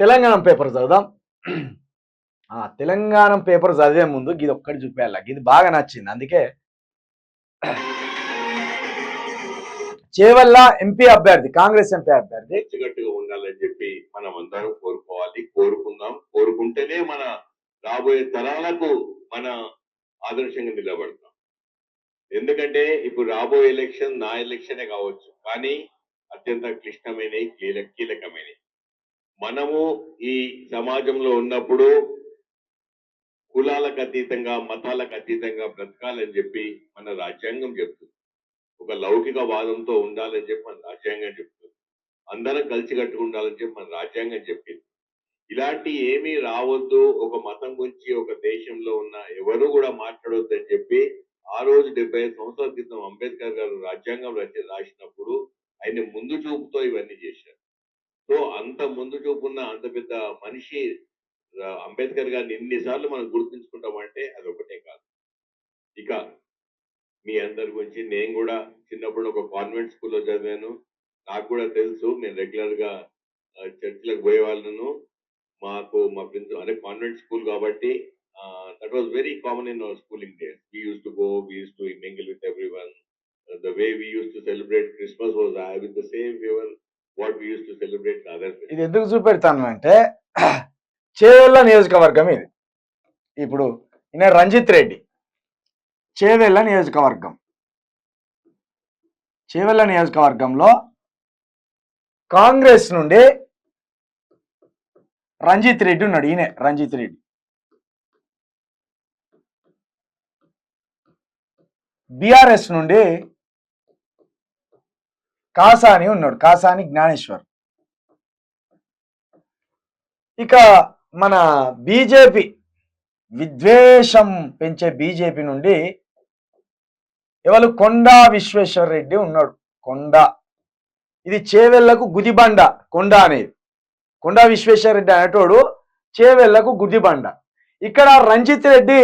Telangana paper చదువుదాం. Telangana paper చదివే ముందు ఇది ఒక్కటి చూపేయాల, ఇది బాగా నచ్చింది. అందుకే చేవల్ల ఎంపీ అభ్యర్థి, కాంగ్రెస్ ఎంపీ అభ్యర్థి గట్టిగా ఉండాలని చెప్పి మనం అందరం కోరుకోవాలి, కోరుకుందాం. కోరుకుంటేనే మన రాబోయే తరాలకు మన ఆదర్శంగా నిలబడతాం. ఎందుకంటే ఇప్పుడు రాబోయే ఎలక్షన్ నా ఎలక్షనే కావచ్చు, కానీ అత్యంత క్లిష్టమైన కీలకమైన మనము ఈ సమాజంలో ఉన్నప్పుడు కులాలకు అతీతంగా మతాలకు అతీతంగా బ్రతకాలని చెప్పి మన రాజ్యాంగం చెప్తుంది. ఒక లౌకిక వాదంతో ఉండాలని చెప్పి మన రాజ్యాంగం చెప్తుంది. అందరం కలిసి కట్టుకు ఉండాలని చెప్పి మన రాజ్యాంగం చెప్పింది. ఇలాంటి ఏమీ రావద్దు, ఒక మతం గురించి ఒక దేశంలో ఉన్న ఎవరు కూడా మాట్లాడొద్దు అని చెప్పి ఆ రోజు 75 సంవత్సరాల క్రితం అంబేద్కర్ గారు రాజ్యాంగం రాసినప్పుడు ఆయన ముందు చూపుతో ఇవన్నీ చేశారు. సో అంత ముందు చూపున్న అంత పెద్ద మనిషి అంబేద్కర్ గారిని ఎన్నిసార్లు మనం గుర్తుంచుకుంటామంటే అది ఒకటే కాదు. ఇక మీ అందరి గురించి నేను కూడా చిన్నప్పుడు ఒక కాన్వెంట్ స్కూల్లో చదివాను. నాకు కూడా తెలుసు, నేను రెగ్యులర్ గా చర్చిలకు పోయే వాళ్ళను. మాకు మా ప్రిన్సిపల్ అంటే కాన్వెంట్ స్కూల్ కాబట్టి that was very common in our schooling days. We used to go, we used to mingle with everyone. The way we used to celebrate Christmas was with the same favor what we used to celebrate other festivals. ఇది ఎందుకు చూపెడతాను అంటే చేవెళ్ళ నియోజకవర్గం ఇది. ఇప్పుడు ఈయన రంజిత్ రెడ్డి, చేవెళ్ళ నియోజకవర్గం. చేవెళ్ళ నియోజకవర్గంలో కాంగ్రెస్ నుండి రంజిత్ రెడ్డి ఉన్నాడు. ఈయనే రంజిత్ రెడ్డి. బీఆర్ఎస్ నుండి కాసాని ఉన్నాడు, కాసాని జ్ఞానేశ్వర్. ఇక మన బీజేపీ, విద్వేషం పెంచే బీజేపీ నుండి ఎవరు కొండా విశ్వేశ్వర్ రెడ్డి ఉన్నాడు. కొండా, ఇది చేవెళ్లకు గుదిబండ. కొండ అనేది కొండా విశ్వేశ్వర్ రెడ్డి అనేటోడు చేవెళ్లకు గుదిబండ. ఇక్కడ రంజిత్ రెడ్డి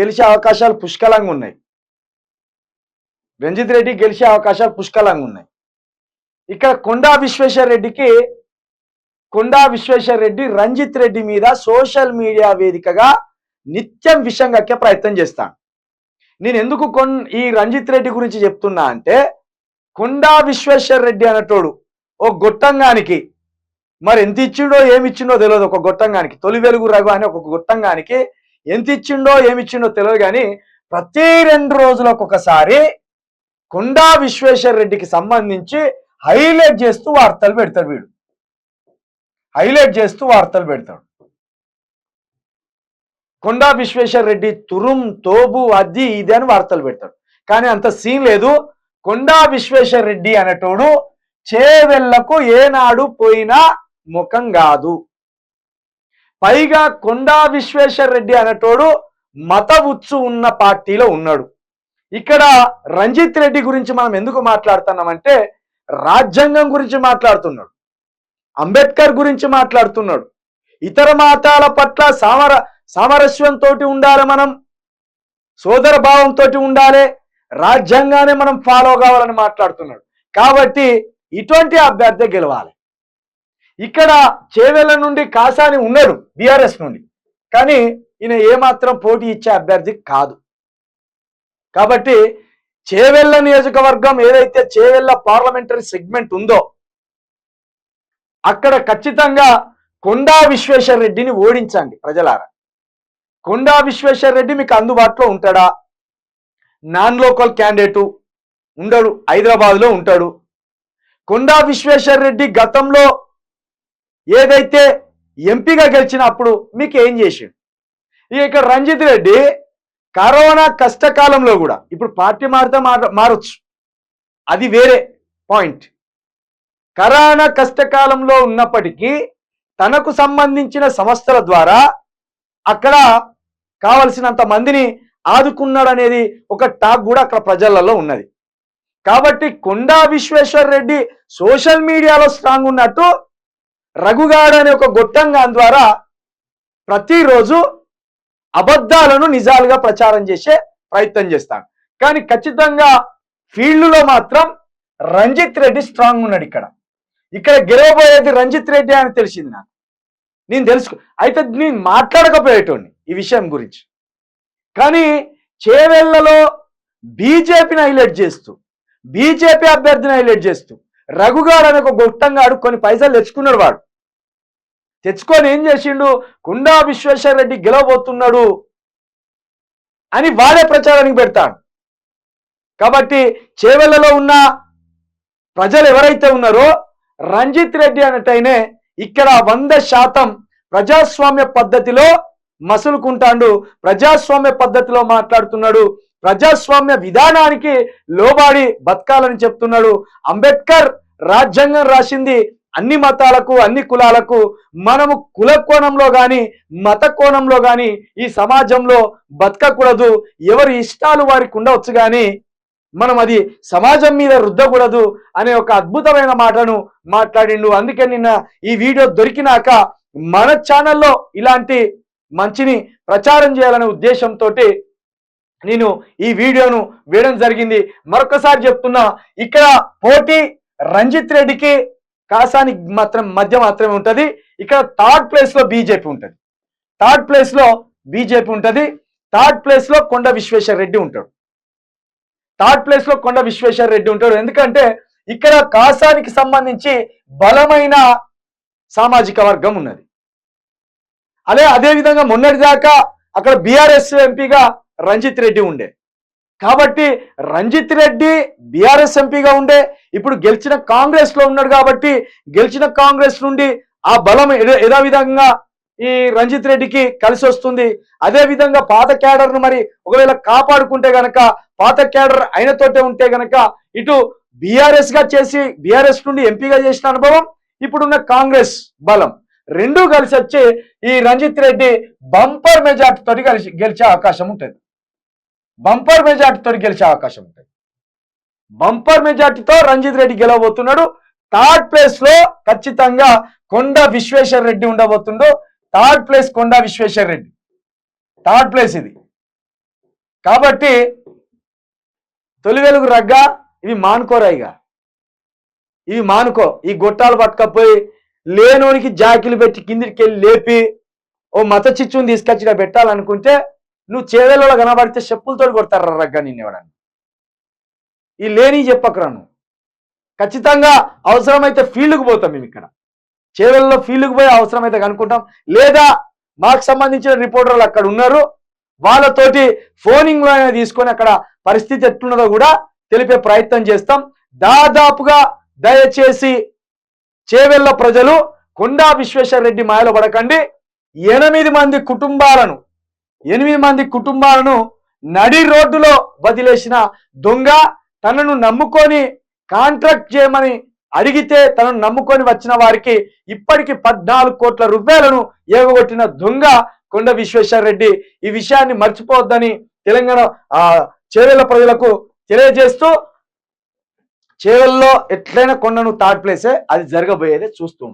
గెలిచే అవకాశాలు పుష్కలంగా ఉన్నాయి. రంజిత్ రెడ్డి గెలిచే అవకాశాలు పుష్కలంగా ఉన్నాయి. ఇక్కడ కొండా విశ్వేశ్వర్ రెడ్డి రంజిత్ రెడ్డి మీద సోషల్ మీడియా వేదికగా నిత్యం విషం కక్కే ప్రయత్నం చేస్తాను. నేను ఎందుకు ఈ రంజిత్ రెడ్డి గురించి చెప్తున్నా అంటే, కొండా విశ్వేశ్వర్ రెడ్డి అనేటోడు ఓ గొట్టంగానికి మరి ఎంత ఇచ్చిండో ఏమిచ్చిండో తెలియదు. ఒక గొట్టంగానికి, తొలి వెలుగు రఘు అని ఒక గొట్టంగానికి ఎంత ఇచ్చిండో ఏమిచ్చిండో తెలియదు. కానీ ప్రతి 2 రోజులకు ఒకసారి కొండా విశ్వేశ్వర్ రెడ్డికి సంబంధించి హైలైట్ చేస్తూ వార్తలు పెడతాడు. వీడు హైలైట్ చేస్తూ వార్తలు పెడతాడు. కొండా విశ్వేశ్వర్ రెడ్డి తురుం తోబు అది ఇది అని వార్తలు పెడతాడు. కానీ అంత సీన్ లేదు. కొండా విశ్వేశ్వర్ రెడ్డి అనేటోడు చేవెళ్లకు ఏనాడు పోయినా ముఖం కాదు. పైగా కొండా విశ్వేశ్వర్ రెడ్డి అనేటోడు మత ఉచ్చు ఉన్న పార్టీలో ఉన్నాడు. ఇక్కడ రంజిత్ రెడ్డి గురించి మనం ఎందుకు మాట్లాడుతున్నామంటే, రాజ్యాంగం గురించి మాట్లాడుతున్నాడు, అంబేద్కర్ గురించి మాట్లాడుతున్నాడు, ఇతర మతాల పట్ల సామరస్యంతో ఉండాలి, మనం సోదర భావంతో ఉండాలి, రాజ్యాంగాన్ని మనం ఫాలో కావాలని మాట్లాడుతున్నాడు. కాబట్టి ఇటువంటి అభ్యర్థి గెలవాలి. ఇక్కడ చేవెళ్ళ నుండి కాసాని ఉన్నాడు బీఆర్ఎస్ నుండి, కానీ ఈయన ఏమాత్రం పోటీ ఇచ్చే అభ్యర్థి కాదు. కాబట్టి చేవెళ్ళ నియోజకవర్గం ఏదైతే చేవెళ్ళ పార్లమెంటరీ సెగ్మెంట్ ఉందో అక్కడ ఖచ్చితంగా కొండా విశ్వేశ్వర్ రెడ్డిని ఓడించండి ప్రజలారా. కొండా విశ్వేశ్వర్ రెడ్డి మీకు అందుబాటులో ఉంటాడా? నాన్ లోకల్ క్యాండిడేటు, ఉండడు, హైదరాబాద్లో ఉంటాడు. కొండా విశ్వేశ్వర్ రెడ్డి గతంలో ఏదైతే ఎంపీగా గెలిచినప్పుడు మీకు ఏం చేసిండు? ఇక్కడ రంజిత్ రెడ్డి కరోనా కష్టకాలంలో కూడా, ఇప్పుడు పార్టీ మారొచ్చు, అది వేరే పాయింట్. కరోనా కష్టకాలంలో ఉన్నప్పటికీ తనకు సంబంధించిన సంస్థల ద్వారా అక్కడ కావలసినంత మందిని ఆదుకున్నాడు అనేది ఒక టాక్ కూడా అక్కడ ప్రజలలో ఉన్నది. కాబట్టి కొండా విశ్వేశ్వర్ రెడ్డి సోషల్ మీడియాలో స్ట్రాంగ్ ఉన్నట్టు రఘుగాడు అనే ఒక గొట్టంగా ద్వారా ప్రతిరోజు అబద్ధాలను నిజాలుగా ప్రచారం చేసే ప్రయత్నం చేస్తాను. కానీ ఖచ్చితంగా ఫీల్డ్లో మాత్రం రంజిత్ రెడ్డి స్ట్రాంగ్ ఉన్నాడు. ఇక్కడ గెలవబోయేది రంజిత్ రెడ్డి అని తెలిసింది నాకు. నేను తెలుసుకో అయితే నేను మాట్లాడకపోయేటోడిని ఈ విషయం గురించి. కానీ చేవెళ్లలో బీజేపీని హైలైట్ చేస్తూ, బీజేపీ అభ్యర్థిని హైలైట్ చేస్తూ రఘుగాడు అనే ఒక గొట్టంగాడు కొన్ని పైసలు తెచ్చుకున్నాడు. వాడు తెచ్చుకొని ఏం చేసిండు, కుండా విశ్వేశ్వర రెడ్డి గెలవబోతున్నాడు అని వాడే ప్రచారానికి పెడతాడు. కాబట్టి చేవెళ్లలో ఉన్న ప్రజలు ఎవరైతే ఉన్నారో రంజిత్ రెడ్డి అన్నట్టయినే ఇక్కడ 100% ప్రజాస్వామ్య పద్ధతిలో మసులుకుంటాడు, ప్రజాస్వామ్య పద్ధతిలో మాట్లాడుతున్నాడు, ప్రజాస్వామ్య విధానానికి లోబడి బతకాలని చెప్తున్నాడు. అంబేద్కర్ రాజ్యాంగం రాసింది అన్ని మతాలకు అన్ని కులాలకు. మనము కుల కోణంలో కానీ మత కోణంలో కానీ ఈ సమాజంలో బతకకూడదు. ఎవరి ఇష్టాలు వారికి ఉండవచ్చు కానీ మనం అది సమాజం మీద రుద్దకూడదు అనే ఒక అద్భుతమైన మాటను మాట్లాడిండు. అందుకే నిన్న ఈ వీడియో దొరికినాక మన ఛానల్లో ఇలాంటి మంచిని ప్రచారం చేయాలనే ఉద్దేశంతో నేను ఈ వీడియోను వేయడం జరిగింది. మరొకసారి చెప్తున్నా, ఇక్కడ పోటీ రంజిత్ రెడ్డికి కాసానికి మధ్య మాత్రమే ఉంటది. ఇక్కడ థర్డ్ ప్లేస్ లో బీజేపీ ఉంటది, థర్డ్ ప్లేస్ లో బీజేపీ ఉంటది, థర్డ్ ప్లేస్ లో కొండ విశ్వేశ్వర రెడ్డి ఉంటాడు, థర్డ్ ప్లేస్ లో కొండ విశ్వేశ్వర రెడ్డి ఉంటాడు. ఎందుకంటే ఇక్కడ కాసానికి సంబంధించి బలమైన సామాజిక వర్గం ఉన్నది. అదే విధంగా మొన్నటిదాకా అక్కడ బీఆర్ఎస్ ఎంపీగా రంజిత్ రెడ్డి ఉండే. కాబట్టి రంజిత్ రెడ్డి బీఆర్ఎస్ ఎంపీగా ఉండే, ఇప్పుడు గెలిచిన కాంగ్రెస్ లో ఉన్నాడు. కాబట్టి గెలిచిన కాంగ్రెస్ నుండి ఆ బలం యథావిధంగా ఈ రంజిత్ రెడ్డికి కలిసి వస్తుంది. అదే విధంగా పాత క్యాడర్ ను మరి ఒకవేళ కాపాడుకుంటే గనక, పాత క్యాడర్ అయినతోటే ఉంటే గనక ఇటు బీఆర్ఎస్ గా చేసి బీఆర్ఎస్ నుండి ఎంపీగా చేసిన అనుభవం, ఇప్పుడున్న కాంగ్రెస్ బలం రెండూ కలిసి వచ్చి ఈ రంజిత్ రెడ్డి బంపర్ మెజార్టీ తోటి గెలిచే అవకాశం ఉంటుంది. బంపర్ మెజార్టీతో గెలిచే అవకాశం ఉంటుంది. బంపర్ మెజార్టీతో రంజిత్ రెడ్డి గెలవబోతున్నాడు. థర్డ్ ప్లేస్ లో ఖచ్చితంగా కొండ విశ్వేశ్వర రెడ్డి ఉండబోతుండు. థర్డ్ ప్లేస్ కొండ విశ్వేశ్వర రెడ్డి, థర్డ్ ప్లేస్ ఇది. కాబట్టి తొలి వెలుగు రగ్గా ఇవి మానుకోరాయిగా, ఇవి మానుకో. ఈ గొట్టాలు పట్టుకపోయి లేనోనికి జాకిలు పెట్టి కిందికి వెళ్ళి లేపి ఓ మత చిచ్చుని తీసుకొచ్చి పెట్టాలనుకుంటే నువ్వు చేవెళ్ళలో కనబడితే చెప్పులతో కొడతారా రగ్గా నిన్ను ఎవడని. ఈ లేని చెప్పకరా నువ్వు. ఖచ్చితంగా అవసరమైతే ఫీల్డ్కి పోతాం మేము. ఇక్కడ చేవెళ్ళలో ఫీల్డ్కి పోయి అవసరమైతే కనుక్కుంటాం, లేదా మాకు సంబంధించిన రిపోర్టర్లు అక్కడ ఉన్నారు, వాళ్ళతోటి ఫోనింగ్ లో తీసుకొని అక్కడ పరిస్థితి ఎట్లున్నదో కూడా తెలిపే ప్రయత్నం చేస్తాం. దాదాపుగా దయచేసి చేవెళ్ళ ప్రజలు కొండా విశ్వేశ్వర రెడ్డి మాయలో పడకండి. 8 మంది కుటుంబాలను నడి రోడ్డులో వదిలేసిన దొంగ, తనను నమ్ముకొని కాంట్రాక్ట్ చేయమని అడిగితే తనను నమ్ముకొని వచ్చిన వారికి ఇప్పటికి 14 కోట్ల రూపాయలను ఏగొట్టిన దొంగ కొండ విశ్వేశ్వర రెడ్డి. ఈ విషయాన్ని మర్చిపోవద్దని తెలంగాణ చేవెళ్ళ ప్రజలకు తెలియజేస్తూ, చేవెళ్ళలో ఎట్లయినా కొండను థర్డ్ ప్లేసే, అది జరగబోయేదే చూస్తూ